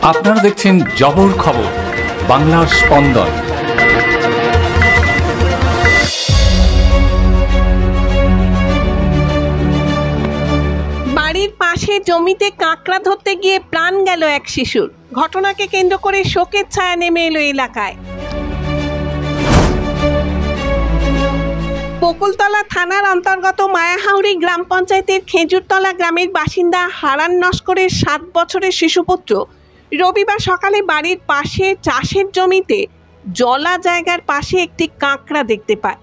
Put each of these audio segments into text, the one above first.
আপনারা দেখছেন জবর খবর, বাংলার স্পন্দন। বাড়ির পাশে জমিতে কাঁকড়া ধরতে গিয়ে প্রাণ গেল এক শিশুর। ঘটনাকে কেন্দ্র করে শোকের ছায়া নেমে এলো এলাকায়। বকুলতলা থানার অন্তর্গত মায়াহাউড়ি গ্রাম পঞ্চায়েতের খেজুরতলা গ্রামের বাসিন্দা হারান নস্করের 7 বছরের শিশুপুত্র রবিবার সকালে বাড়ির পাশে চাষের জমিতে জলা জায়গার পাশে একটি কাঁকড়া দেখতে পায়।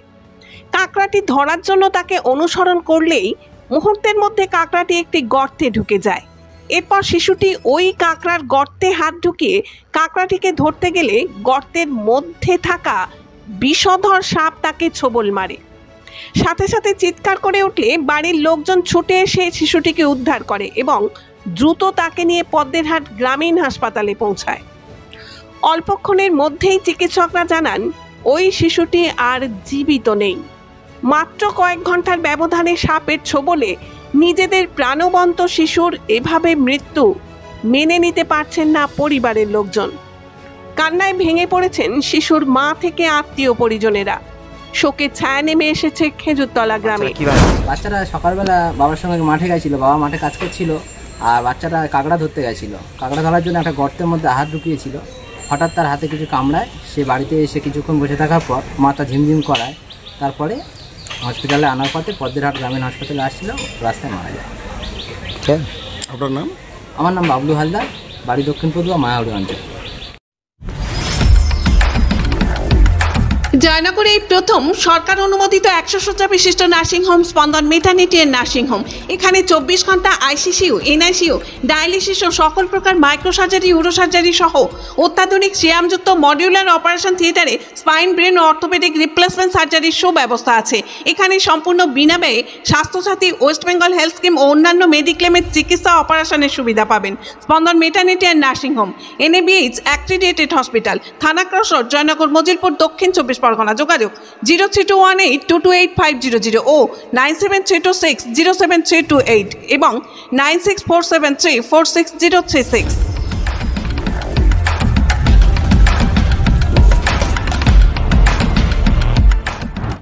কাঁকড়াটি ধরার জন্য তাকে অনুসরণ করলেই মুহূর্তের মধ্যে কাঁকড়াটি একটি গর্তে ঢুকে যায়। এরপর শিশুটি ওই কাঁকড়ার গর্তে হাত ঢুকিয়ে কাঁকড়াটিকে ধরতে গেলে গর্তের মধ্যে থাকা বিষধর সাপ তাকে ছোবল মারে। সাথে সাথে চিৎকার করে উঠলে বাড়ির লোকজন ছুটে এসে শিশুটিকে উদ্ধার করে এবং দ্রুত তাকে নিয়ে পদ্মেরহাট গ্রামীণ হাসপাতালে পৌঁছায়। অল্পক্ষণের মধ্যেই চিকিৎসকরা জানান ওই শিশুটি আর জীবিত নেই। মাত্র কয়েক ঘন্টার ব্যবধানে সাপের ছোবলে নিজেদের প্রাণবন্ত শিশুর এভাবে মৃত্যু মেনে নিতে পারছেন না পরিবারের লোকজন। কান্নায় ভেঙে পড়েছেন শিশুর মা থেকে আত্মীয় পরিজনেরা। শোকের ছায়া নেমে এসেছে খেজুরতলা গ্রামে। বাচ্চারা সকালবেলা বাবার সঙ্গে মাঠে গেছিল, বাবা মাঠে কাজ করছিল, আর বাচ্চাটা কাঁকড়া ধরতে গেছিল। কাঁকড়া ধরার জন্য একটা গর্তের মধ্যে হাত ঢুকিয়েছিল। হঠাৎ তার হাতে কিছু কামড়ায়, সে বাড়িতে এসে কিছুক্ষণ বসে থাকার পর মাথা ঝিমঝিম করায়। তারপরে হসপিটালে আনার পথে পদ্মেরহাট গ্রামীণ হাসপাতালে আসছিল, রাস্তায় মারা যায়। আপনার নাম? আমার নাম বাবলু হালদার, বাড়ি দক্ষিণ পদুয়া, মায়াহাউড়ি অঞ্চল। জয়নগরে এই প্রথম সরকার অনুমোদিত 100 শয্যা বিশিষ্ট নার্সিংহোম স্পন্দন মেটার্নিটি এন্ড নার্সিংহোম। এখানে 24 ঘন্টা আইসিসিউ, এনআইসিউ, ডায়ালিসিস ও সকল প্রকার মাইক্রোসার্জারি, ইউরোসার্জারি সহ অত্যাধুনিক সিয়ামযুক্ত মডিউলার অপারেশন থিয়েটারে স্পাইন, ব্রেন ও অর্থোপেডিক রিপ্লেসমেন্ট সার্জারির সুব্যবস্থা আছে। এখানে সম্পূর্ণ বিনা ব্যয়ে Swasthyasathi, West Bengal health scheme ও অন্যান্য মেডিক্লেমের চিকিৎসা অপারেশনের সুবিধা পাবেন। Spandan maternity and nursing home, NABH accredited hospital, Thana cross road, Joynagar, Majilpur, Dakshin 24 Pargana. যোগাযোগ 0321822850 ও 9732607328 এবং 9647346036।